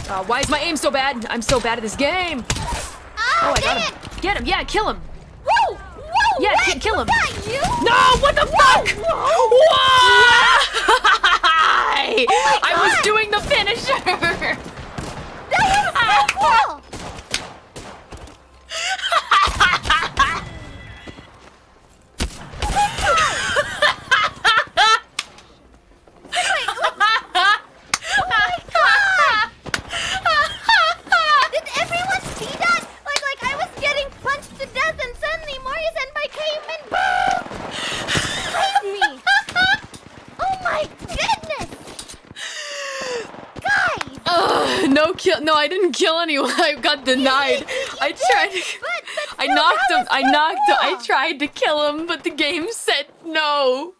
Why is my aim so bad? I'm so bad at this game. Oh, I got him. Get him. Yeah, kill him. Whoa! Whoa! Yeah, Red, kill him. Was that you? No! What the fuck? Whoa! Why? Oh my I was God. doing the finisher. That was so cool! Did everyone see that? Like I was getting punched to death and suddenly Mario Senpai came and boom! Saved me! Oh my goodness! Guys! No kill. No, I didn't kill anyone. I got denied. I tried. I knocked him. I tried to kill him, but the game said no.